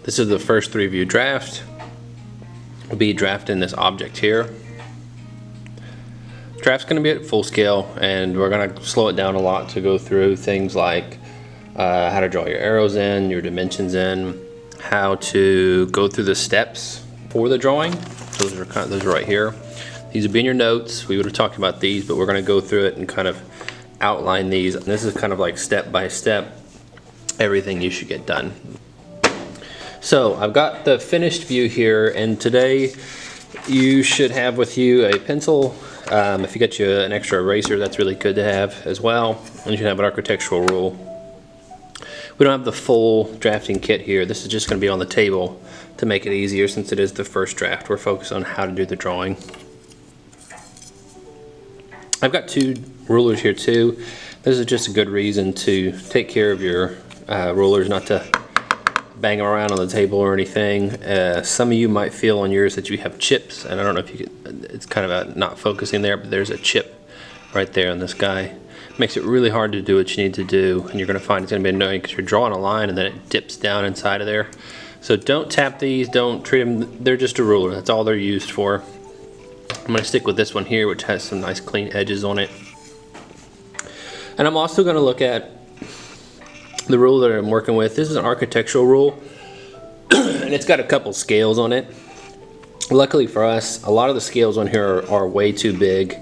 This is the first 3-view draft. We'll be drafting this object here. Draft's going to be at full scale, and we're going to slow it down a lot to go through things like how to draw your arrows in, your dimensions in, how to go through the steps for the drawing. Those are right here. These would be in your notes. We would have talked about these, but we're going to go through it and kind of outline these. And this is kind of like step by step everything you should get done. So I've got the finished view here, and today you should have with you a pencil. If you get you an extra eraser, that's really good to have as well. And you should have an architectural rule. We don't have the full drafting kit here. This is just going to be on the table to make it easier since it is the first draft. We're focused on how to do the drawing. I've got 2 rulers here too. This is just a good reason to take care of your rulers, not to bang them around on the table or anything. Some of you might feel on yours that you have chips, and I don't know if you could, it's kind of not focusing there, but there's a chip right there on this guy. Makes it really hard to do what you need to do, and you're going to find it's going to be annoying because you're drawing a line and then it dips down inside of there. So don't tap these, don't treat them, they're just a ruler, that's all they're used for. I'm going to stick with this one here, which has some nice clean edges on it. And I'm also going to look at the rule that I'm working with. This is an architectural rule, and it's got a couple scales on it. Luckily for us, a lot of the scales on here are way too big.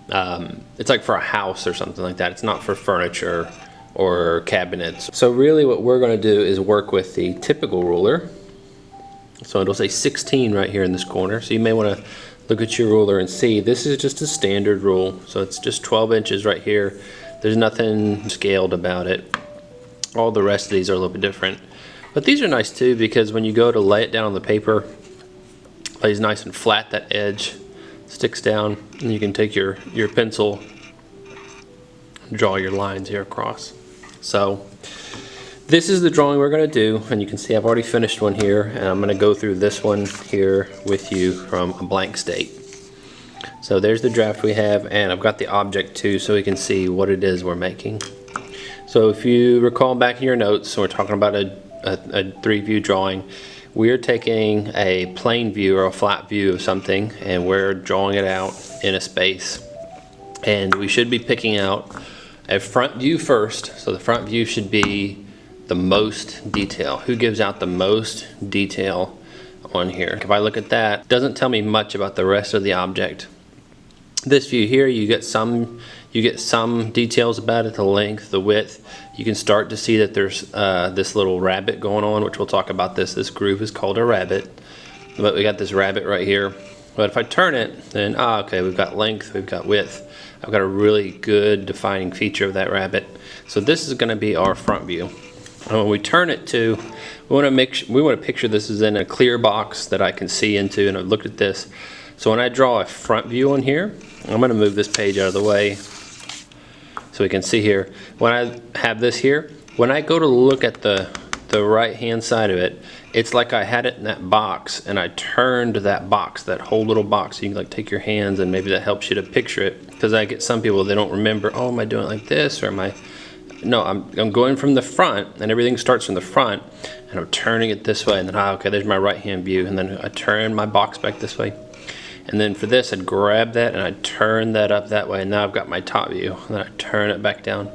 It's like for a house or something like that. It's not for furniture or cabinets. So really what we're going to do is work with the typical ruler. So it'll say 16 right here in this corner. So you may want to look at your ruler and see this is just a standard rule. So it's just 12 inches right here. There's nothing scaled about it. All the rest of these are a little bit different. But these are nice too, because when you go to lay it down on the paper, it lays nice and flat, that edge sticks down, and you can take your pencil, draw your lines here across. So this is the drawing we're going to do, and you can see I've already finished one here, and I'm going to go through this one here with you from a blank state. So there's the draft we have, and I've got the object too, so we can see what it is we're making. So if you recall back in your notes, we're talking about a 3-view drawing. We're taking a plain view or a flat view of something, and we're drawing it out in a space. And we should be picking out a front view first. So the front view should be the most detail. Who gives out the most detail on here? If I look at that, it doesn't tell me much about the rest of the object. This view here, you get some details about it, the length, the width. You can start to see that there's this little rabbit going on, which we'll talk about this. This groove is called a rabbit. But we got this rabbit right here. But if I turn it, then, okay, we've got length, we've got width. I've got a really good defining feature of that rabbit. So this is going to be our front view. And when we turn it to, we want to picture this as in a clear box that I can see into, and I've looked at this. So when I draw a front view on here, I'm going to move this page out of the way so we can see here. When I have this here, when I go to look at the right hand side of it, it's like I had it in that box and I turned that box, that whole little box. So you can like take your hands, and maybe that helps you to picture it, because I get some people, they don't remember, oh, am I doing it like this, or am I, no, I'm going from the front, and everything starts from the front, and I'm turning it this way, and then okay, there's my right hand view, and then I turn my box back this way. And then for this, I'd grab that and I'd turn that up that way, and now I've got my top view. And then I turn it back down.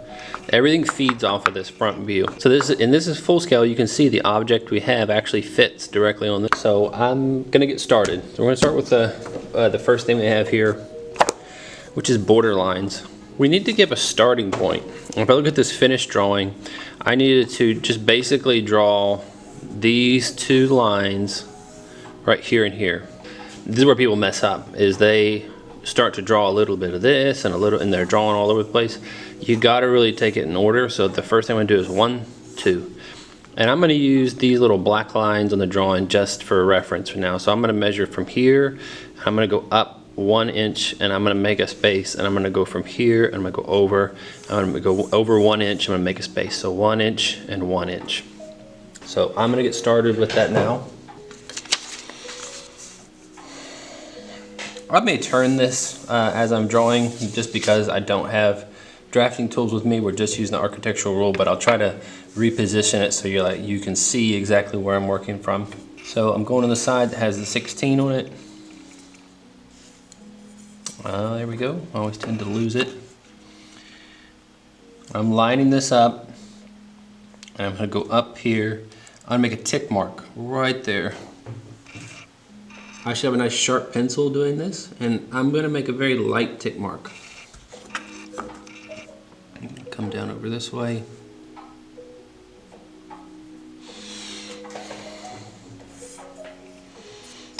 Everything feeds off of this front view. So this is full scale. You can see the object we have actually fits directly on this. So I'm gonna get started. So we're gonna start with the first thing we have here, which is border lines. We need to give a starting point. If I look at this finished drawing, I needed to just basically draw these 2 lines right here and here. This is where people mess up, is they start to draw a little bit of this and a little, and they're drawing all over the place. You got to really take it in order. So the first thing I'm going to do is 1, 2. And I'm going to use these little black lines on the drawing just for reference for now. So I'm going to measure from here. I'm going to go up 1 inch, and I'm going to make a space, and I'm going to go from here, and I'm going to go over. I'm going to go over 1 inch. I'm going to make a space. So 1 inch and 1 inch. So I'm going to get started with that now. I may turn this as I'm drawing, just because I don't have drafting tools with me, we're just using the architectural rule, but I'll try to reposition it so you can see exactly where I'm working from. So I'm going on the side that has the 16 on it. There we go. I always tend to lose it. I'm lining this up, and I'm going to go up here. I'm going to make a tick mark right there. I should have a nice sharp pencil doing this, and I'm going to make a very light tick mark. Come down over this way.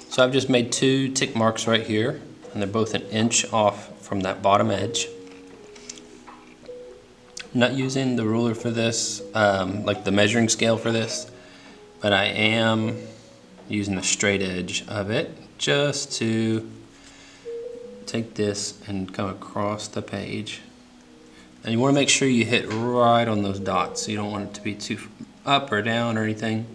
So I've just made 2 tick marks right here, and they're both 1 inch off from that bottom edge. I'm not using the ruler for this, like the measuring scale for this, but I am using the straight edge of it just to take this and come across the page. And you want to make sure you hit right on those dots. You don't want it to be too up or down or anything.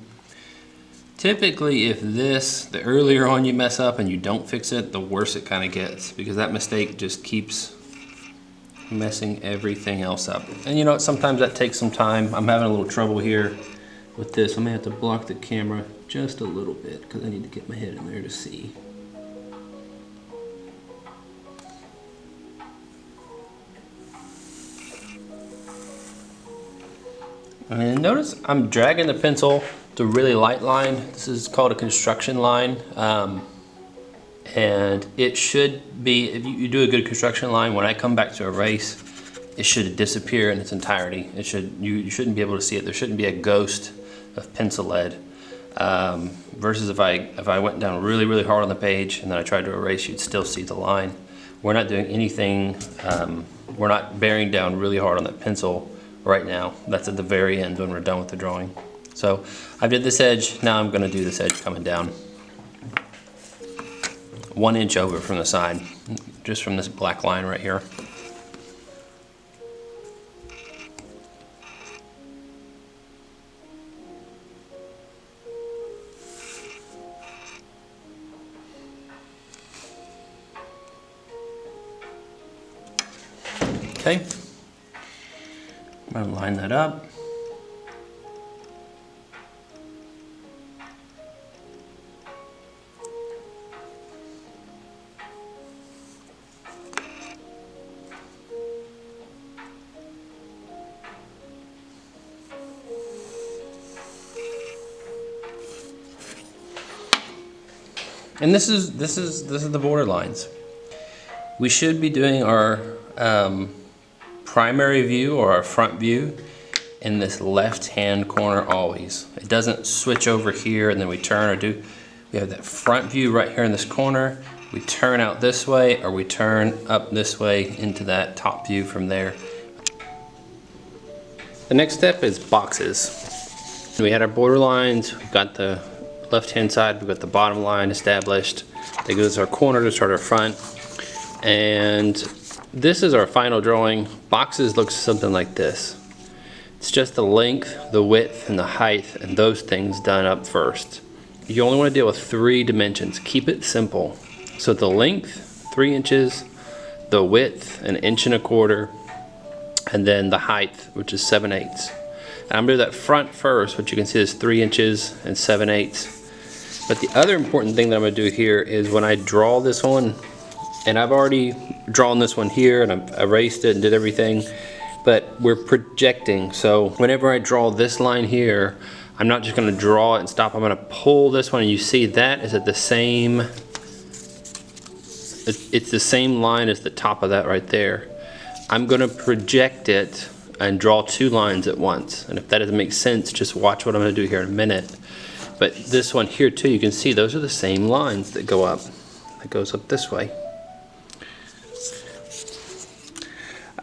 Typically, if the earlier on you mess up and you don't fix it, the worse it kind of gets, because that mistake just keeps messing everything else up. And you know what, sometimes that takes some time. I'm having a little trouble here with this. I'm gonna have to block the camera just a little bit because I need to get my head in there to see. And notice I'm dragging the pencil to really light line. This is called a construction line. And it should be, if you do a good construction line, when I come back to erase, it should disappear in its entirety. You shouldn't be able to see it. There shouldn't be a ghost of pencil lead. Versus if I went down really, really hard on the page and then I tried to erase, you'd still see the line. We're not doing anything, we're not bearing down really hard on that pencil right now. That's at the very end when we're done with the drawing. So I did this edge, now I'm gonna do this edge coming down 1 inch over from the side, just from this black line right here. Okay, I'm gonna line that up. And this is the border lines. We should be doing our primary view or our front view in this left-hand corner always. It doesn't switch over here and then we turn or do. We have that front view right here in this corner. We turn out this way or we turn up this way into that top view from there. The next step is boxes. We had our border lines. We've got the left-hand side, we've got the bottom line established. That gives us our corner to start our front. And this is our final drawing. Boxes looks something like this. It's just the length, the width, and the height, and those things done up first. You only want to deal with 3 dimensions. Keep it simple. So the length, 3 inches, the width, 1 1/4 inches, and then the height, which is 7/8. And I'm gonna do that front first, which you can see is 3 inches and 7/8. But the other important thing that I'm gonna do here is when I draw this one, and I've already drawn this one here and I've erased it and did everything, but we're projecting. So whenever I draw this line here, I'm not just gonna draw it and stop. I'm gonna pull this one, and you see that is at the same, it's the same line as the top of that right there. I'm gonna project it and draw 2 lines at once. And if that doesn't make sense, just watch what I'm gonna do here in a minute. But this one here too, you can see those are the same lines that go up. It goes up this way.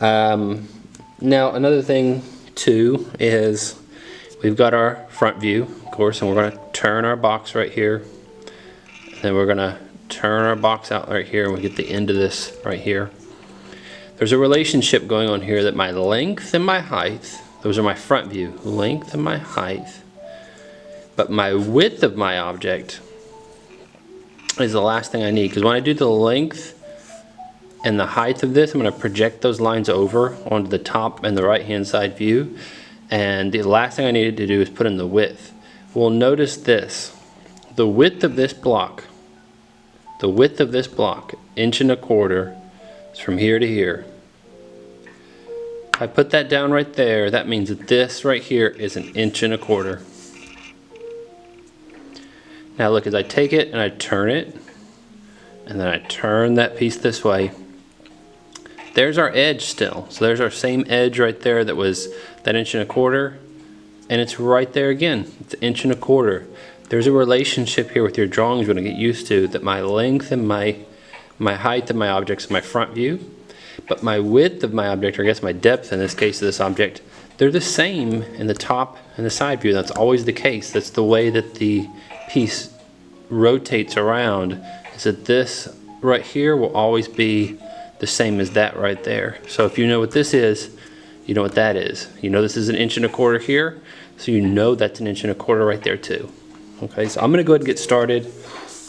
Now another thing too is we've got our front view, of course, and we're gonna turn our box right here. And then we're gonna turn our box out right here, and we get the end of this right here. There's a relationship going on here that my length and my height, those are my front view, length and my height, but my width of my object is the last thing I need, because when I do the length and the height of this, I'm going to project those lines over onto the top and the right hand side view. And the last thing I needed to do is put in the width. Well, notice this. The width of this block, 1.25 inches, is from here to here. If I put that down right there, that means that this right here is 1.25 inches. Now look, as I take it and I turn it, and then I turn that piece this way, there's our edge still. So there's our same edge right there that was that 1.25 inches, and it's right there again. It's 1.25 inches. There's a relationship here with your drawings you're going to get used to, that my length and my height of my objects is my front view, but my width of my object, or I guess my depth in this case of this object, they're the same in the top and the side view. That's always the case. That's the way that the piece rotates around, is that this right here will always be the same as that right there. So if you know what this is, you know what that is. You know this is 1.25 inches here, so you know that's 1.25 inches right there too. Okay, so I'm going to go ahead and get started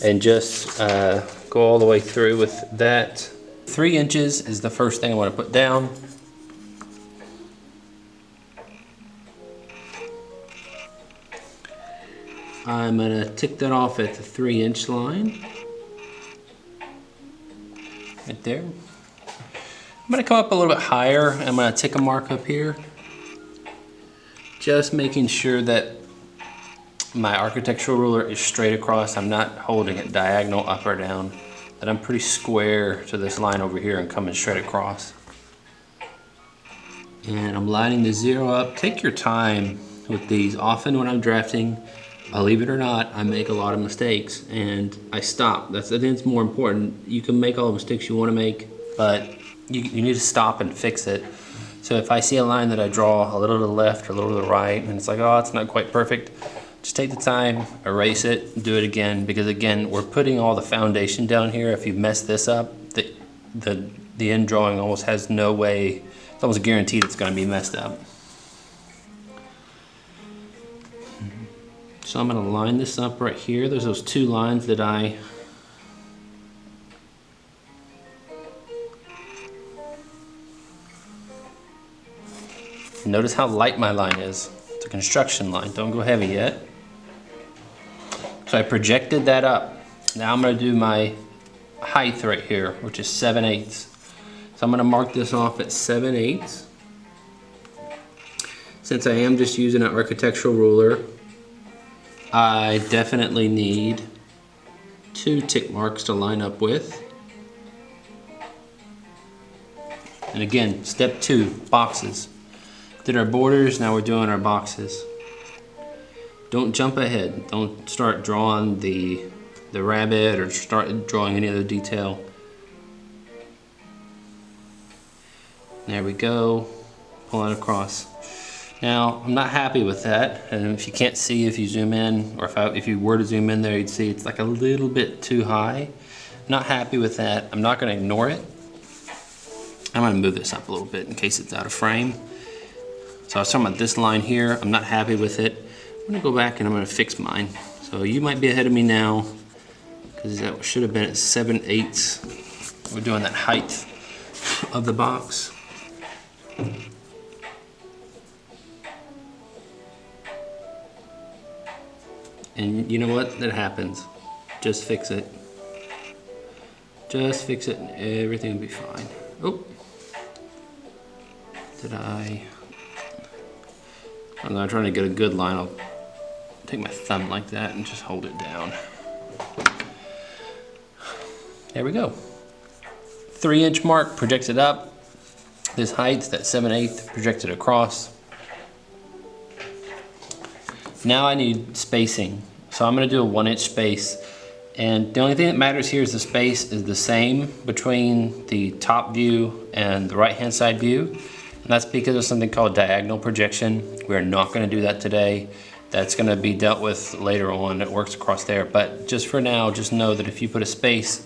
and just go all the way through with that. 3 inches is the first thing I want to put down. I'm going to tick that off at the 3-inch line. Right there. I'm going to come up a little bit higher. I'm going to take a mark up here. Just making sure that my architectural ruler is straight across. I'm not holding it diagonal up or down. That I'm pretty square to this line over here and coming straight across. And I'm lining the 0 up. Take your time with these. Often when I'm drafting, believe it or not, I make a lot of mistakes and I stop. I think it's more important. You can make all the mistakes you want to make, but you need to stop and fix it. So if I see a line that I draw a little to the left or a little to the right, and it's like, oh, it's not quite perfect, just take the time, erase it, do it again, because again, we're putting all the foundation down here. If you mess this up, the end drawing almost has no way, it's almost guaranteed it's going to be messed up. So I'm going to line this up right here. There's those 2 lines that I notice how light my line is. It's a construction line. Don't go heavy yet. So I projected that up. Now I'm going to do my height right here, which is 7/8. So I'm going to mark this off at 7/8. Since I am just using an architectural ruler, I definitely need 2 tick marks to line up with. And again, step 2, boxes. Did our borders, now we're doing our boxes. Don't jump ahead. Don't start drawing the rabbit or start drawing any other detail. There we go, pulling across. Now, I'm not happy with that, and if you can't see, if you zoom in, or if you were to zoom in there, you'd see it's like a little bit too high. Not happy with that. I'm not going to ignore it. I'm going to move this up a little bit in case it's out of frame. So I was talking about this line here. I'm not happy with it. I'm going to go back and I'm going to fix mine. So you might be ahead of me now, because that should have been at 7/8. We're doing that height of the box. And you know what? That happens. Just fix it. Just fix it and everything will be fine. Oh. I'm not trying to get a good line. I'll take my thumb like that and just hold it down. There we go. 3-inch mark, projected up. This height, that 7/8, projected across. Now I need spacing. So I'm going to do a 1-inch space. And the only thing that matters here is the space is the same between the top view and the right-hand side view. And that's because of something called diagonal projection. We're not going to do that today. That's going to be dealt with later on. It works across there. But just for now, just know that if you put a space,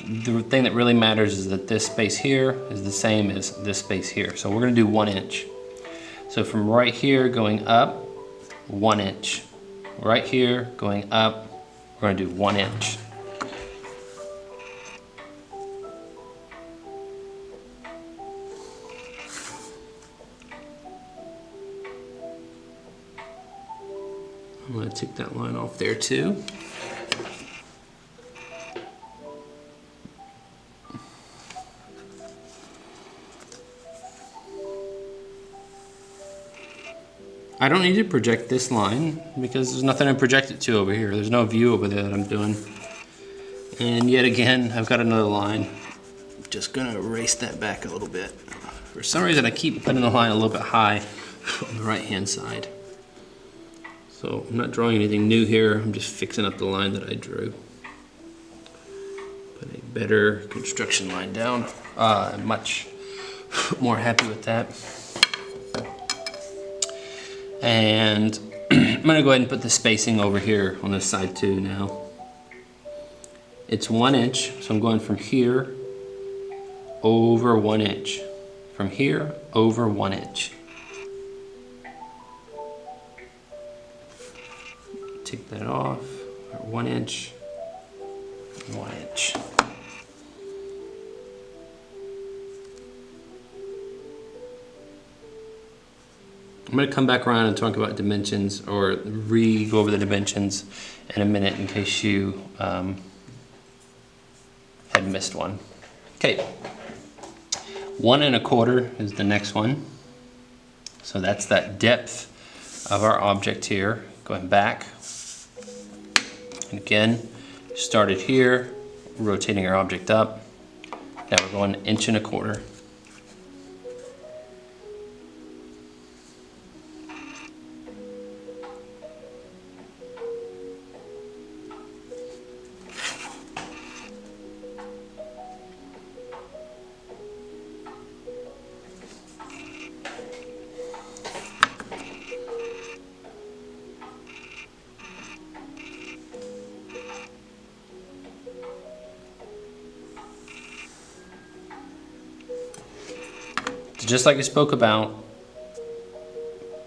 the thing that really matters is that this space here is the same as this space here. So we're going to do 1 inch. So from right here going up, 1 inch. Right here going up, we're going to do 1 inch. I'm going to take that line off there too. I don't need to project this line because there's nothing to project it to over here. There's no view over there that I'm doing. And yet again, I've got another line. Just gonna erase that back a little bit. For some reason, I keep putting the line a little bit high on the right-hand side. So I'm not drawing anything new here. I'm just fixing up the line that I drew. Put a better construction line down. I'm much more happy with that. And I'm gonna go ahead and put the spacing over here on this side too now. It's 1 inch, so I'm going from here over 1 inch. From here over 1 inch. Take that off, 1 inch, 1 inch. I'm going to come back around and talk about dimensions, or go over the dimensions in a minute in case you had missed one. Okay, 1 1/4 is the next one. So that's that depth of our object here. Going back. And again, started here, rotating our object up. Now we're going 1 1/4 inches. Just like I spoke about,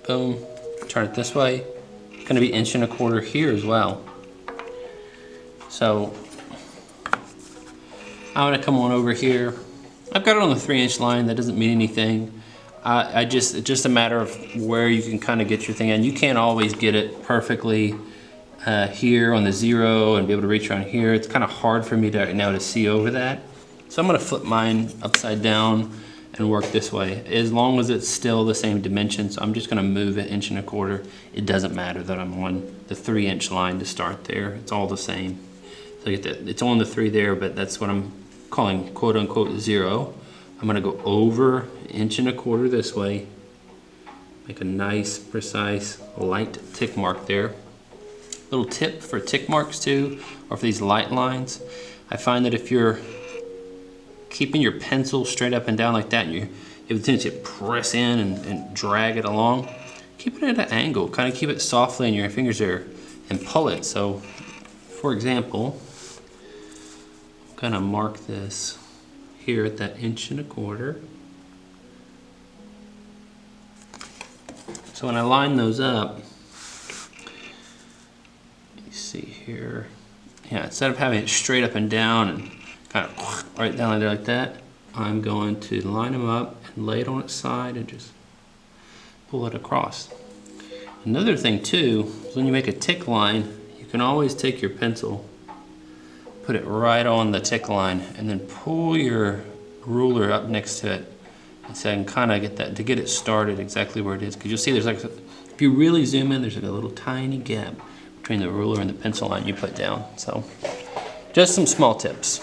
boom, turn it this way. It's going to be 1 1/4 inches here as well. So I'm going to come on over here. I've got it on the 3-inch line. That doesn't mean anything. It's just a matter of where you can kind of get your thing in. You can't always get it perfectly here on the 0 and be able to reach around here. It's kind of hard for me now to see over that. So I'm going to flip mine upside down and work this way, as long as it's still the same dimensions. So I'm just going to move it 1 1/4 inches. It doesn't matter that I'm on the 3-inch line to start there. It's all the same. So you get that. It's on the 3 there, but that's what I'm calling quote unquote 0. I'm going to go over 1 1/4 inches this way. Make a nice, precise, light tick mark there. Little tip for tick marks too, or for these light lines. I find that if you're keeping your pencil straight up and down like that, and you have a tendency to press in and drag it along, keep it at an angle. Kind of keep it softly in your fingers there and pull it. So, for example, I'm going to mark this here at that 1 1/4 inches. So when I line those up, you see here, yeah, instead of having it straight up and down and kind of right down there like that, I'm going to line them up and lay it on its side and just pull it across. Another thing too is when you make a tick line, you can always take your pencil, put it right on the tick line, and then pull your ruler up next to it, and so I can kind of get that to get it started exactly where it is. Because you'll see there's like, if you really zoom in, there's like a little tiny gap between the ruler and the pencil line you put down. So just some small tips.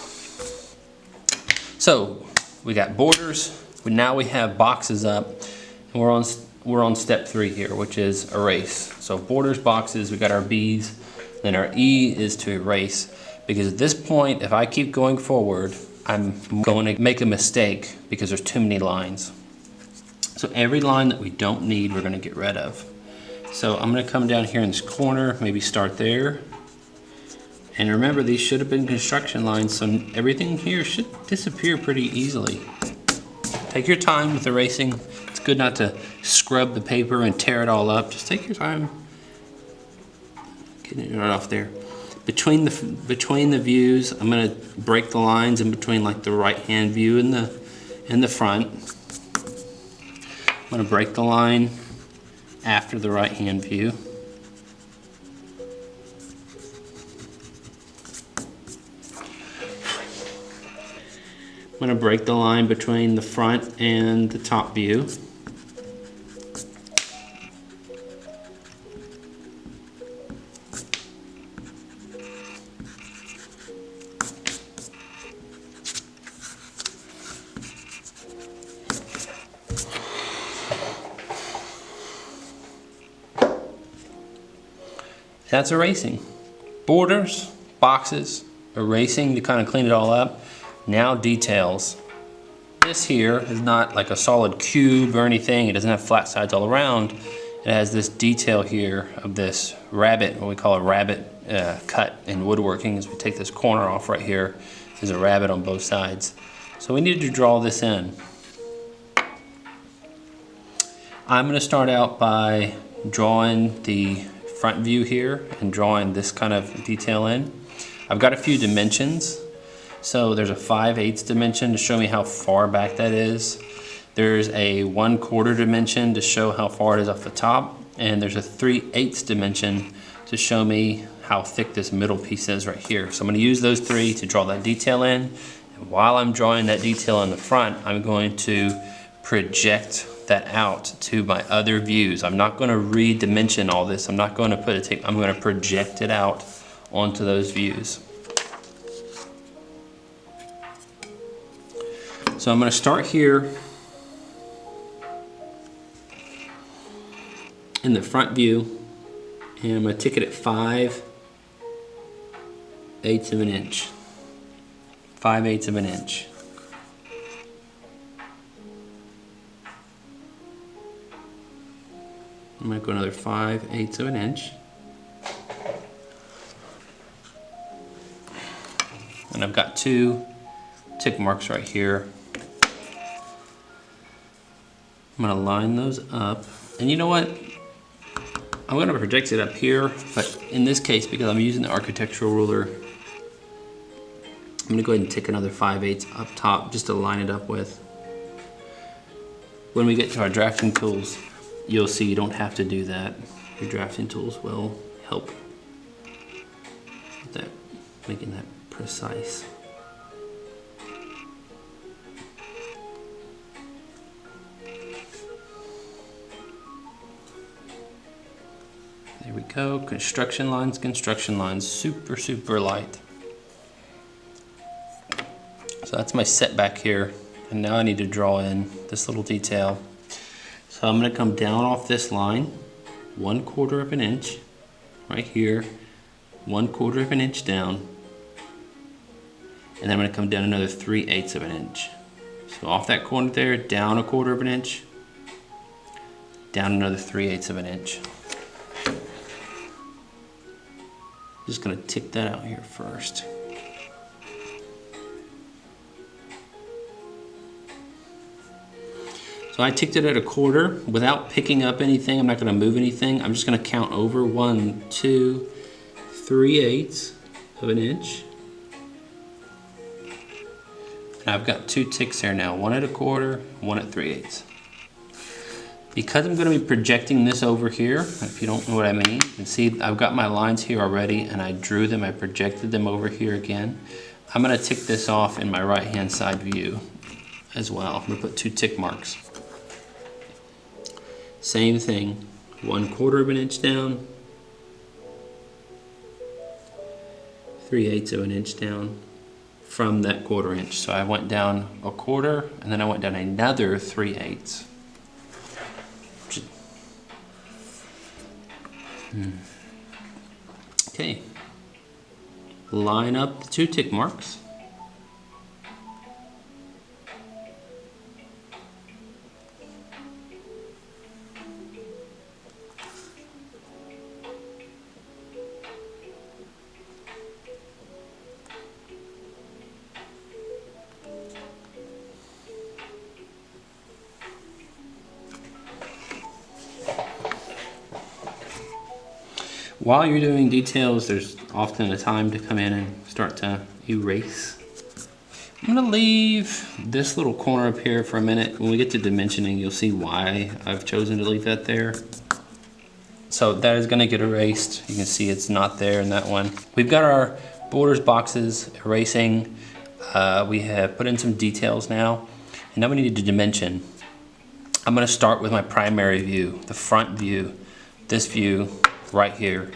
So we got borders, but now we have boxes up, and we're on step 3 here, which is erase. So borders, boxes, we got our B's, then our E is to erase, because at this point, if I keep going forward, I'm going to make a mistake because there's too many lines. So every line that we don't need, we're going to get rid of. So I'm going to come down here in this corner, maybe start there. And remember, these should have been construction lines, so everything here should disappear pretty easily. Take your time with erasing. It's good not to scrub the paper and tear it all up. Just take your time getting it right off there. Between the views, I'm going to break the lines in between, like the right-hand view and the front. I'm going to break the line after the right-hand view. I'm going to break the line between the front and the top view. That's erasing. Borders, boxes, erasing to kind of clean it all up. Now details. This here is not like a solid cube or anything. It doesn't have flat sides all around. It has this detail here of this rabbet, what we call a rabbet cut in woodworking. As we take this corner off right here, there's a rabbet on both sides. So we needed to draw this in. I'm going to start out by drawing the front view here and drawing this kind of detail in. I've got a few dimensions. So there's a 5/8 dimension to show me how far back that is. There's a 1/4 dimension to show how far it is off the top. And there's a 3/8 dimension to show me how thick this middle piece is right here. So I'm going to use those three to draw that detail in. And while I'm drawing that detail in the front, I'm going to project that out to my other views. I'm not going to re-dimension all this. I'm not going to put a tape. I'm going to project it out onto those views. So I'm going to start here in the front view, and I'm going to tick it at 5/8 of an inch. 5/8 of an inch. I'm going to go another 5/8 of an inch. And I've got two tick marks right here. I'm going to line those up. And you know what? I'm going to project it up here, but in this case, because I'm using the architectural ruler, I'm going to go ahead and tick another 5/8 up top just to line it up with. When we get to our drafting tools, you'll see you don't have to do that. Your drafting tools will help with that, making that precise. There we go, construction lines, super, super light. So that's my setback here. And now I need to draw in this little detail. So I'm going to come down off this line, 1/4 of an inch, right here, 1/4 of an inch down, and then I'm going to come down another 3/8 of an inch. So off that corner there, down 1/4 of an inch, down another 3/8 of an inch. Just going to tick that out here first. So I ticked it at 1/4 without picking up anything. I'm not going to move anything. I'm just going to count over 1, 2, 3/8 of an inch. And I've got two ticks here now, one at 1/4, one at 3/8. Because I'm going to be projecting this over here, if you don't know what I mean, you can see I've got my lines here already and I drew them, I projected them over here again. I'm going to tick this off in my right hand side view as well. I'm going to put two tick marks. Same thing, 1/4 of an inch down, 3/8 of an inch down from that 1/4 inch. So I went down 1/4 and then I went down another 3/8. Okay, line up the two tick marks. While you're doing details, there's often a time to come in and start to erase. I'm gonna leave this little corner up here for a minute. When we get to dimensioning, you'll see why I've chosen to leave that there. So that is gonna get erased. You can see it's not there in that one. We've got our borders, boxes, erasing. We have put in some details now, and now we need to dimension. I'm going to start with my primary view, the front view, this view right here,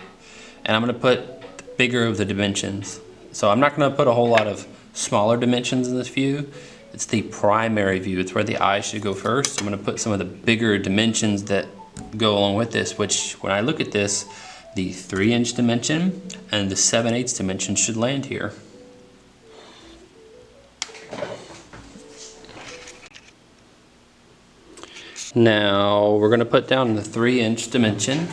and I'm going to put the bigger of the dimensions. So I'm not going to put a whole lot of smaller dimensions in this view. It's the primary view. It's where the eye should go first. I'm going to put some of the bigger dimensions that go along with this, which when I look at this, the 3-inch dimension and the 7/8 dimension should land here. Now we're going to put down the 3-inch dimension,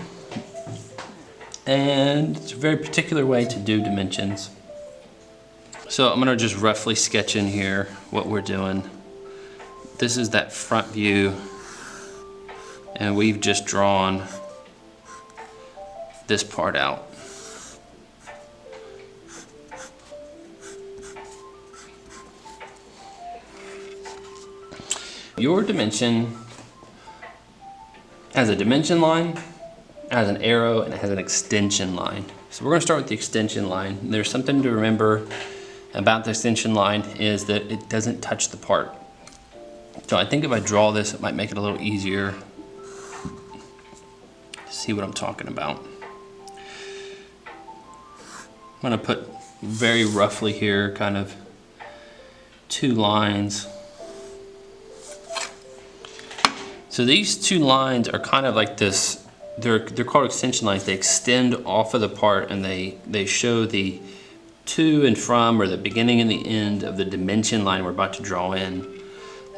and it's a very particular way to do dimensions. So I'm going to just roughly sketch in here what we're doing. This is that front view, and we've just drawn this part out. Your dimension has a dimension line, has an arrow, and it has an extension line. So we're going to start with the extension line. There's something to remember about the extension line is that it doesn't touch the part. So I think if I draw this, it might make it a little easier to see what I'm talking about. I'm going to put very roughly here kind of 2 lines. So these 2 lines are kind of like this, they're called extension lines. They extend off of the part, and they show the to and from, or the beginning and the end of the dimension line we're about to draw in.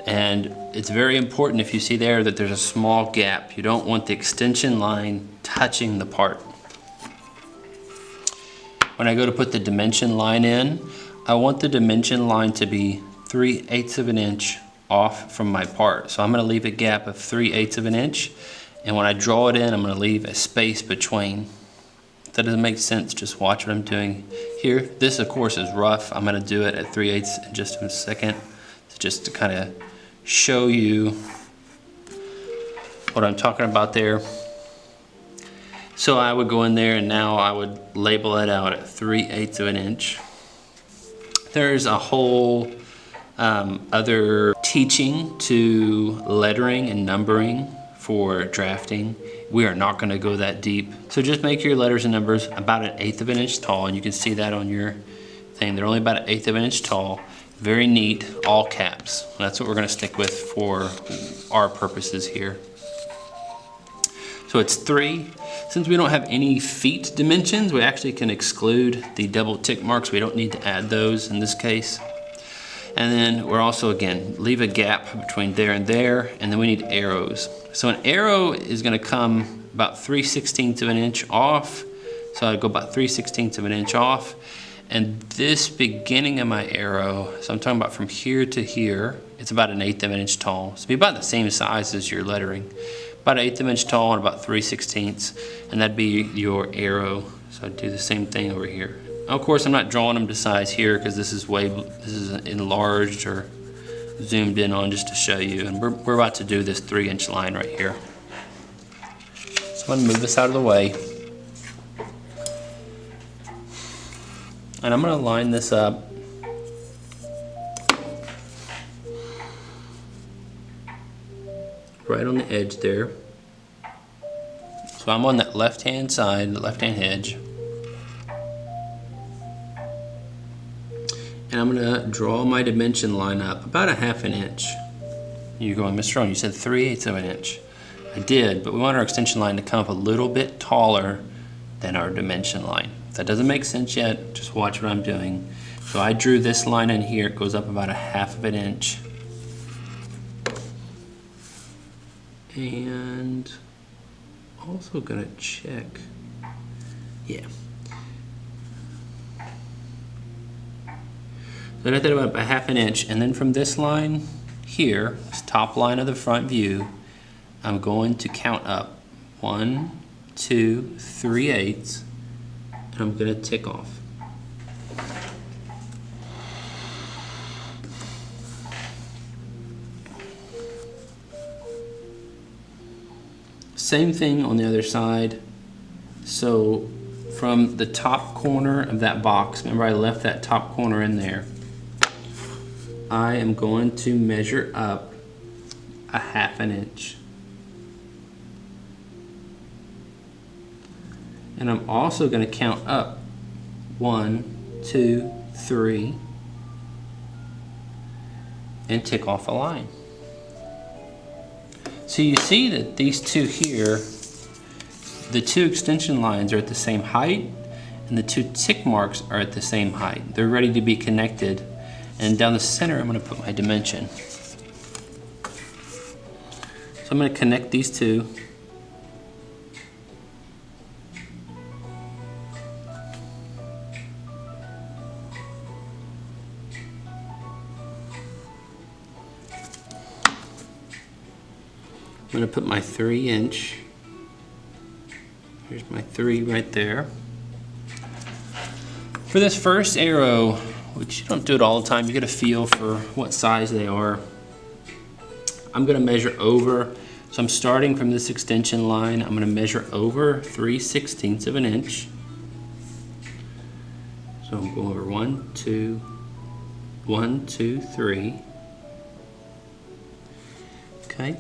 And it's very important, if you see there, that there's a small gap. You don't want the extension line touching the part. When I go to put the dimension line in, I want the dimension line to be 3/8 of an inch off from my part. So I'm going to leave a gap of 3/8 of an inch, and when I draw it in, I'm going to leave a space between. If that doesn't make sense, just watch what I'm doing here. This, of course, is rough. I'm going to do it at 3/8 in just a second, just to kind of show you what I'm talking about there. So I would go in there, and now I would label it out at 3/8 of an inch. There's a whole other teaching to lettering and numbering for drafting. We are not going to go that deep. So just make your letters and numbers about 1/8 of an inch tall, and you can see that on your thing. They're only about 1/8 of an inch tall. Very neat, all caps. That's what we're going to stick with for our purposes here. So it's 3. Since we don't have any feet dimensions, we actually can exclude the double tick marks. We don't need to add those in this case. And then we're also, again, leave a gap between there, and then we need arrows. So an arrow is going to come about 3/16 of an inch off. So I'd go about 3/16 of an inch off. And this beginning of my arrow, so I'm talking about from here to here, it's about 1/8 of an inch tall. So it'd be about the same size as your lettering. About 1/8 of an inch tall and about 3/16, and that'd be your arrow. So I'd do the same thing over here. Now, of course, I'm not drawing them to size here because this is enlarged or zoomed in on just to show you. And we're about to do this 3-inch line right here. So I'm going to move this out of the way. And I'm going to line this up right on the edge there. So I'm on that left-hand side, the left-hand edge. And I'm going to draw my dimension line up about 1/2 an inch. You're going, Mr. Rowan, you said 3/8 of an inch. I did, but we want our extension line to come up a little bit taller than our dimension line. If that doesn't make sense yet, just watch what I'm doing. So I drew this line in here. It goes up about 1/2 of an inch. And also gonna check. Yeah. So I did about 1/2 an inch, and then from this line here, this top line of the front view, I'm going to count up 1, 2, 3/8, and I'm gonna tick off. Same thing on the other side. So from the top corner of that box, remember I left that top corner in there. I am going to measure up a 1/2 inch. And I'm also going to count up 1, 2, 3, and tick off a line. So you see that these two here, the two extension lines are at the same height, and the two tick marks are at the same height. They're ready to be connected. And down the center, I'm going to put my dimension. So I'm going to connect these two. I'm going to put my 3 inch. Here's my 3 right there. For this first arrow, which you don't do it all the time, you get a feel for what size they are. I'm going to measure over. So I'm starting from this extension line. I'm going to measure over 3/16 of an inch. So I'm going over 1, 2, 1, 2, 3. Okay.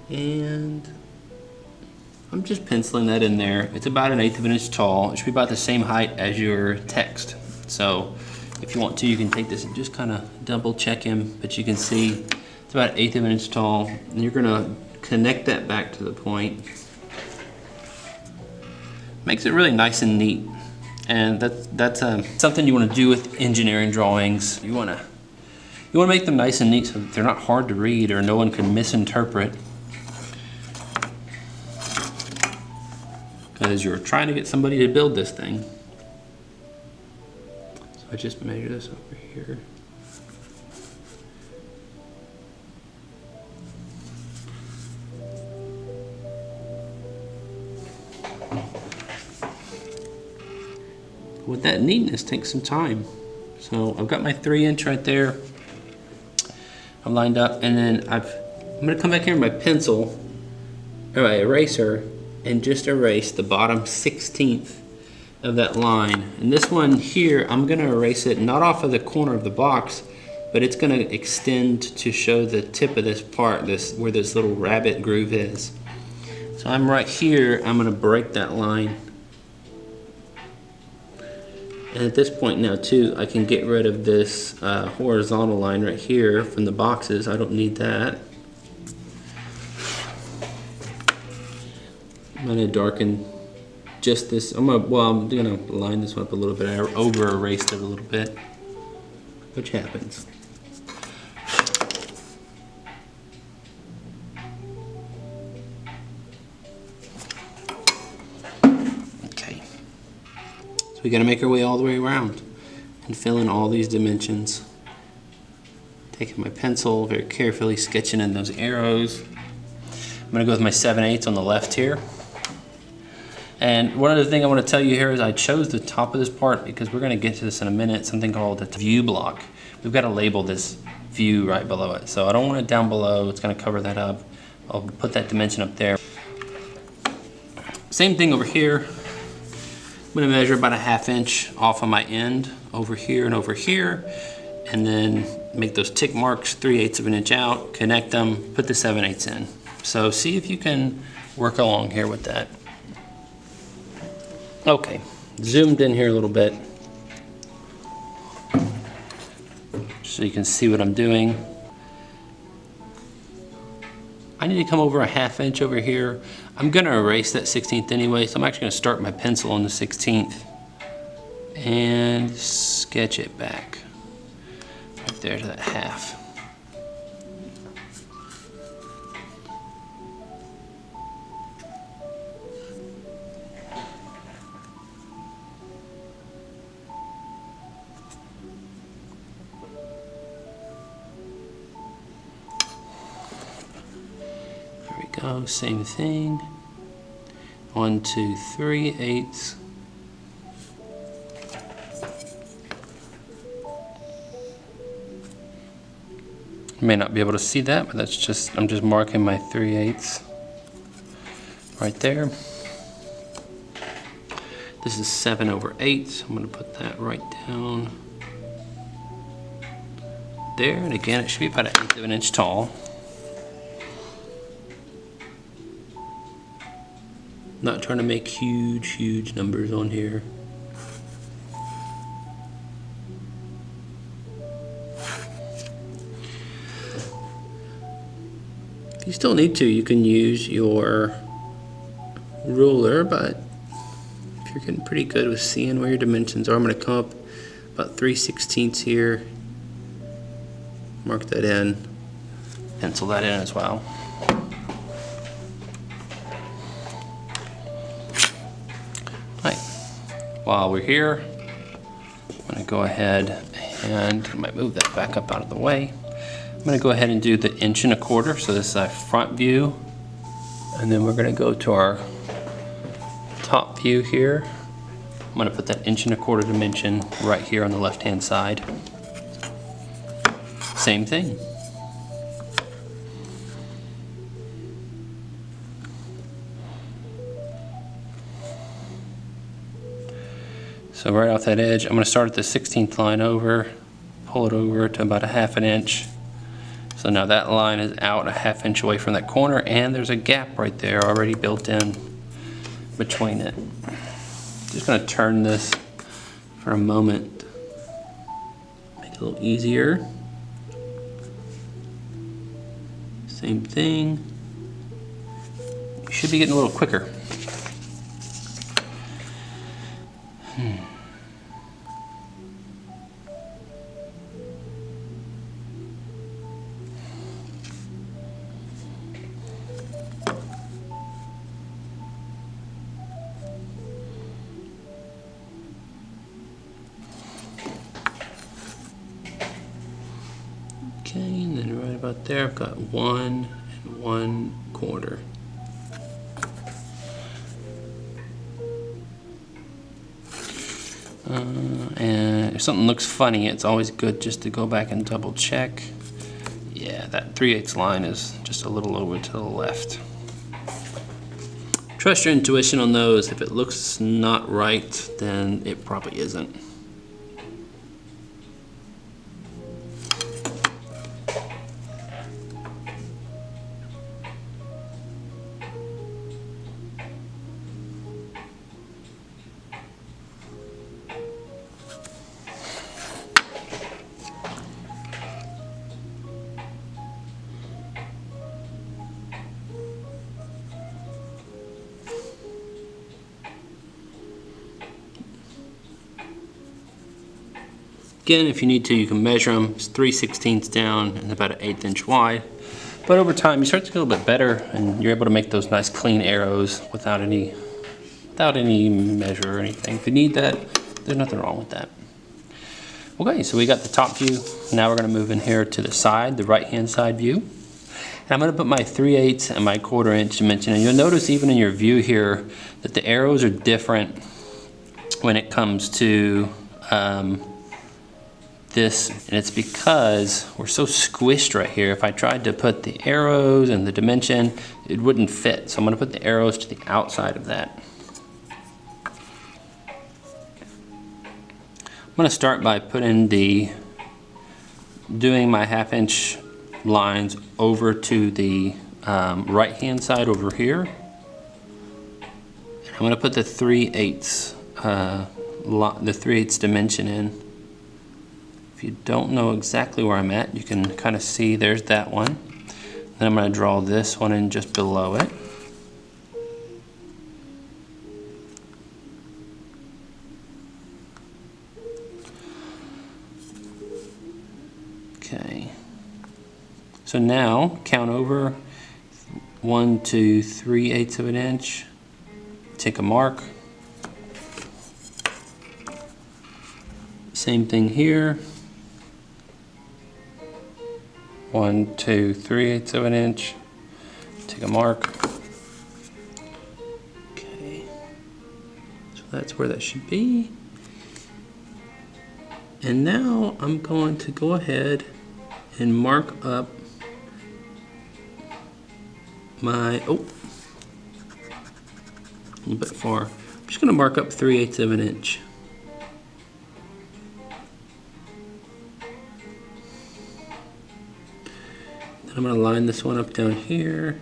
And I'm just penciling that in there. It's about 1/8 of an inch tall. It should be about the same height as your text. So if you want to, you can take this and just kind of double check him, but you can see it's about 1/8 of an inch tall. And you're gonna connect that back to the point. Makes it really nice and neat. And that's something you wanna do with engineering drawings. You wanna make them nice and neat so that they're not hard to read or no one can misinterpret. Because you're trying to get somebody to build this thing. So I just measure this over here. With that neatness takes some time. So I've got my 3 inch right there. I'm lined up, and then I'm gonna come back here with my pencil or my eraser and just erase the bottom 1/16 of that line. And this one here, I'm gonna erase it not off of the corner of the box, but it's gonna extend to show the tip of this part, where this little rabbit groove is. So I'm right here, I'm gonna break that line. And at this point now too, I can get rid of this horizontal line right here from the boxes. I don't need that. I'm gonna darken just this. I'm gonna line this one up a little bit. I over erased it a little bit, which happens. Okay. So we gotta make our way all the way around and fill in all these dimensions. Taking my pencil, very carefully sketching in those arrows. I'm gonna go with my 7/8 on the left here. And one other thing I want to tell you here is I chose the top of this part because we're going to get to this in a minute, something called the view block. We've got to label this view right below it. So I don't want it down below, it's going to cover that up. I'll put that dimension up there. Same thing over here. I'm going to measure about a 1/2 inch off of my end over here and over here. And then make those tick marks 3/8 of an inch out, connect them, put the 7/8 in. So see if you can work along here with that. Okay, zoomed in here a little bit so you can see what I'm doing. I need to come over a 1/2 inch over here. I'm gonna erase that 16th anyway, so I'm actually gonna start my pencil on the 16th and sketch it back right there to that 1/2. Go, same thing. 1, 2, 3/8. You may not be able to see that, but that's just, I'm just marking my 3/8 right there. This is 7/8. I'm going to put that right down. there, and again, it should be about 1/8 of an inch tall. Not trying to make huge numbers on here. If you still need to, you can use your ruler, but if you're getting pretty good with seeing where your dimensions are, I'm going to come up about 3/16 here, mark that in, pencil that in as well. Right. While we're here, I'm going to go ahead and I might move that back up out of the way. I'm going to go ahead and do the 1 1/4. So this is our front view, and then we're going to go to our top view here. I'm going to put that 1 1/4 dimension right here on the left hand side. Same thing. So right off that edge, I'm going to start at the 16th line over, pull it over to about 1/2 inch. So now that line is out 1/2 inch away from that corner, and there's a gap right there already built in between it. Just going to turn this for a moment, make it a little easier. Same thing. You should be getting a little quicker. Okay, and then right about there, I've got 1 1/4. And if something looks funny, it's always good just to go back and double check. Yeah, that 3/8 line is just a little over to the left. Trust your intuition on those. If it looks not right, then it probably isn't. Again, if you need to, you can measure them. It's 3/16 down and about 1/8 inch wide. But over time, you start to get a little bit better, and you're able to make those nice clean arrows without any measure or anything. If you need that, there's nothing wrong with that. Okay, so we got the top view. Now we're going to move in here to the side, the right-hand side view. And I'm going to put my 3/8 and my 1/4 inch dimension. And you'll notice even in your view here that the arrows are different when it comes to this, and it's because we're so squished right here. If I tried to put the arrows and the dimension, it wouldn't fit. So I'm going to put the arrows to the outside of that. I'm going to start by doing my 1/2 inch lines over to the right hand side over here. And I'm going to put the 3/8 dimension in. If you don't know exactly where I'm at, you can kind of see there's that one. Then I'm going to draw this one in just below it. Okay. So now count over 1 to 3/8 of an inch. Take a mark. Same thing here. 1 to 3/8 of an inch. Take a mark. Okay. So that's where that should be. And now I'm going to go ahead and mark up my, a little bit far. I'm just going to mark up 3/8 of an inch. And I'm going to line this one up down here.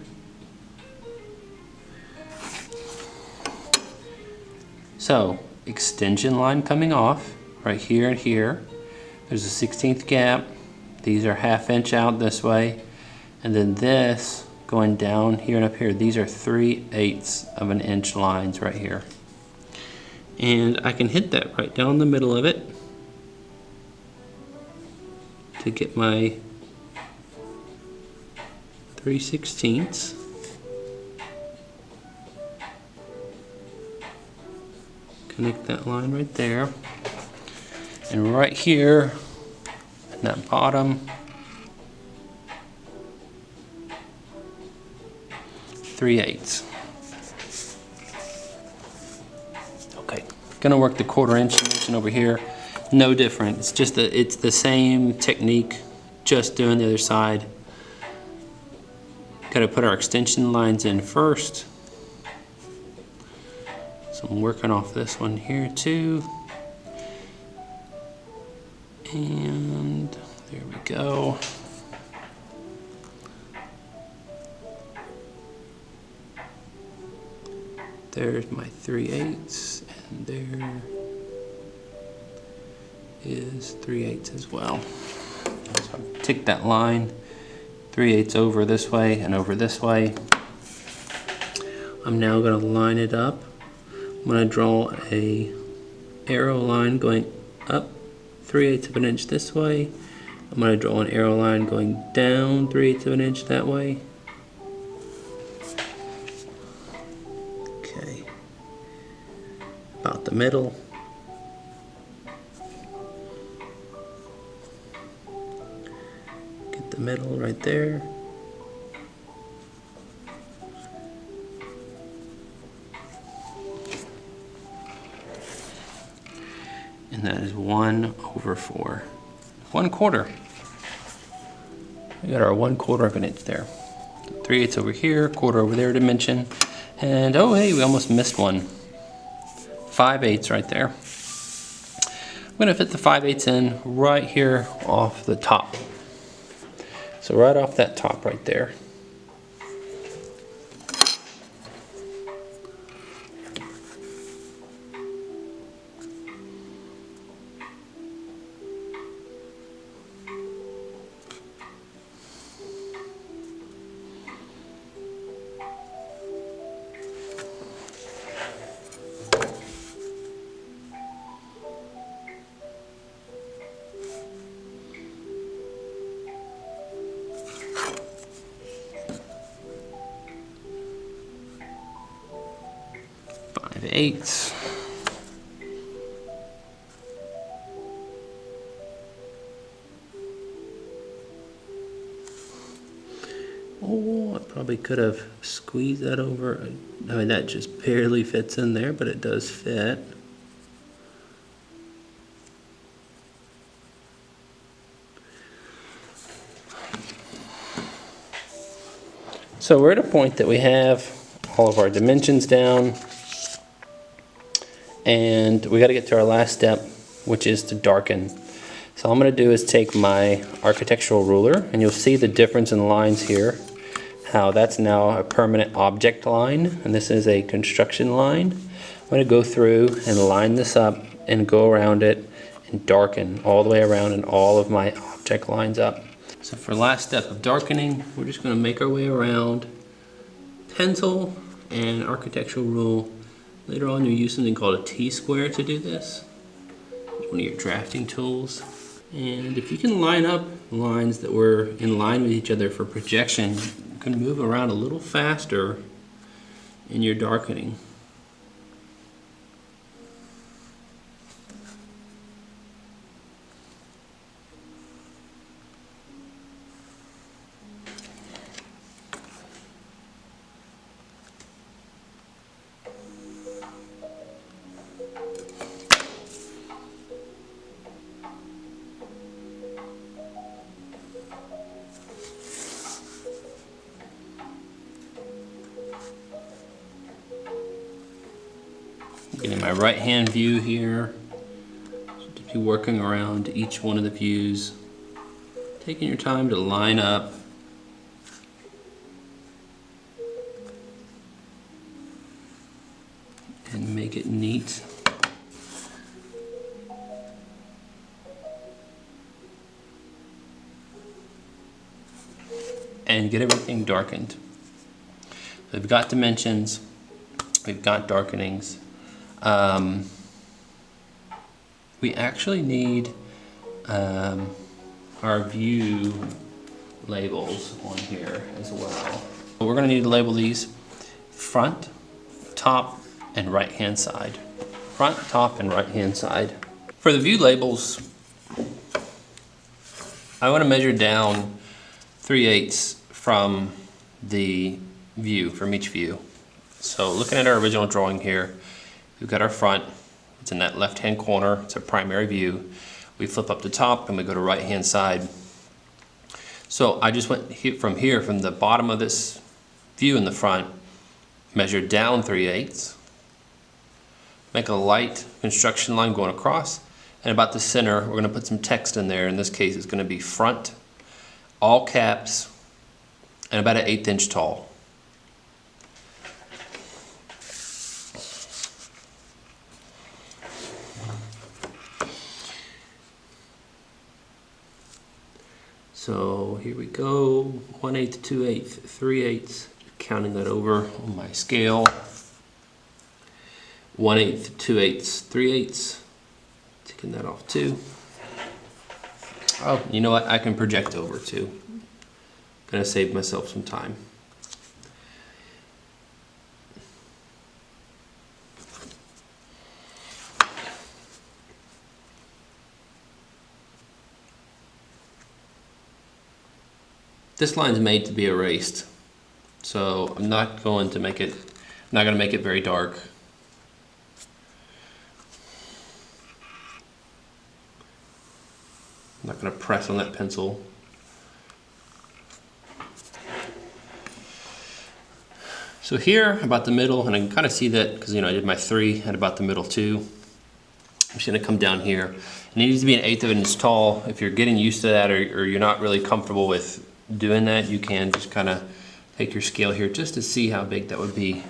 So, extension line coming off right here and here. There's a 1/16 gap. These are 1/2 inch out this way. And then this going down here and up here. These are 3/8 of an inch lines right here. And I can hit that right down the middle of it to get my 3/16. Connect that line right there. And right here, in that bottom, 3/8. Okay, gonna work the 1/4 inch dimension over here. No different. It's just it's the same technique, just doing the other side. Got to put our extension lines in first. So I'm working off this one here too. And there we go. There's my 3/8, and there is 3/8 as well. So I've ticked that line, 3/8 over this way and over this way. I'm now going to line it up. I'm going to draw a arrow line going up 3/8 of an inch this way. I'm going to draw an arrow line going down 3/8 of an inch that way. Okay, about the middle. Get the middle right there. And that is 1/4. 1/4. We got our 1/4 of an inch there. 3/8 over here, 1/4 over there dimension. And oh hey, we almost missed one. 5/8 right there. I'm gonna fit the 5/8 in right here off the top. So right off that top right there. Eighths. Oh, I probably could have squeezed that over. I mean, that just barely fits in there, but it does fit. So we're at a point that we have all of our dimensions down. And we got to get to our last step, which is to darken. So all I'm going to do is take my architectural ruler, and you'll see the difference in lines here. How that's now a permanent object line, and this is a construction line. I'm going to go through and line this up and go around it and darken all the way around and all of my object lines up. So for last step of darkening, we're just going to make our way around, pencil and architectural rule. Later on, you'll use something called a T-square to do this. It's one of your drafting tools. And if you can line up lines that were in line with each other for projection, you can move around a little faster in your darkening. Getting my right hand view here, just be working around each one of the views, taking your time to line up it neat. And get everything darkened. We've got dimensions, we've got darkenings. We actually need our view labels on here as well. We're gonna need to label these front, top, and right-hand side. Front, top, and right-hand side. For the view labels, I wanna measure down 3/8 from the view, from each view. So looking at our original drawing here, we've got our front, it's in that left-hand corner, it's a primary view. We flip up the top and we go to right-hand side. So I just went from the bottom of this view in the front, measured down 3/8, make a light construction line going across, and about the center, we're gonna put some text in there. In this case, it's gonna be front, all caps, and about an 1/8 inch tall. So here we go, 1/8, 2/8, 3/8, counting that over on my scale. 1/8, 2/8, 3/8, taking that off too. Oh, you know what, I can project over too. Gonna save myself some time. This line's made to be erased, so I'm not going to make it, I'm not gonna make it very dark. I'm not gonna press on that pencil. So here, about the middle, and I can kind of see that because I did my 3 at about the middle too. I'm just gonna come down here. It needs to be an 1/8 of an inch tall. If you're getting used to that, or you're not really comfortable with doing that, you can just kind of take your scale here just to see how big that would be.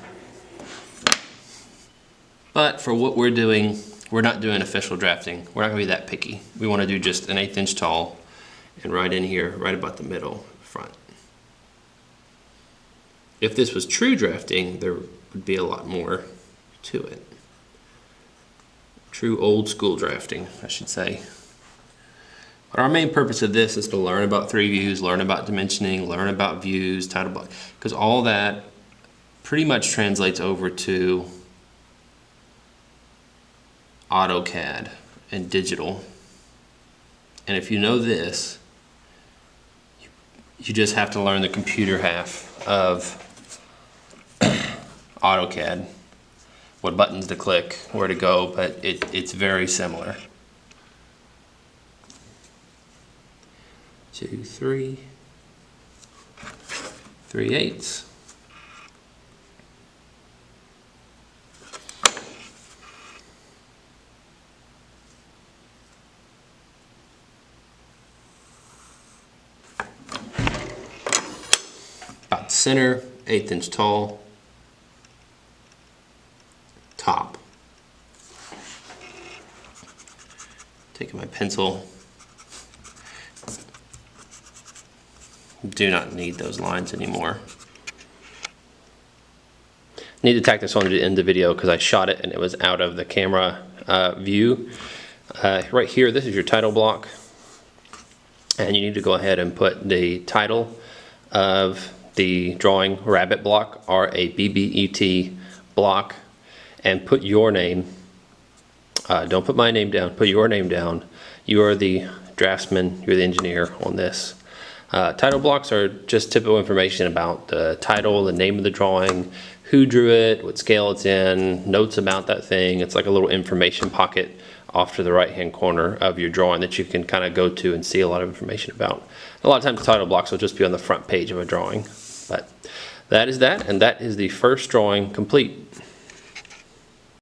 But for what we're doing, we're not doing official drafting. We're not gonna be that picky. We wanna do just an 1/8 inch tall and right in here, right about the middle front. If this was true drafting, there would be a lot more to it. True old school drafting, I should say. But our main purpose of this is to learn about 3 views, learn about dimensioning, learn about views, title block, because all that pretty much translates over to AutoCAD and digital. And if you know this, you just have to learn the computer half of AutoCAD, what buttons to click, where to go, but it's very similar. 2, 3, 3/8. About center, 1/8 inch tall. Top. Taking my pencil. Do not need those lines anymore. Need to tack this on to the end of the video because I shot it and it was out of the camera view. Right here, this is your title block. And you need to go ahead and put the title of the drawing, Rabbet block, R-A-B-B-E-T block, and put your name. Don't put my name down, put your name down. You are the draftsman, you're the engineer on this. Title blocks are just typical information about the title, the name of the drawing, who drew it, what scale it's in, notes about that thing. It's like a little information pocket off to the right hand corner of your drawing that you can kind of go to and see a lot of information about. A lot of times the title blocks will just be on the front page of a drawing. But that is that, and that is the first drawing complete.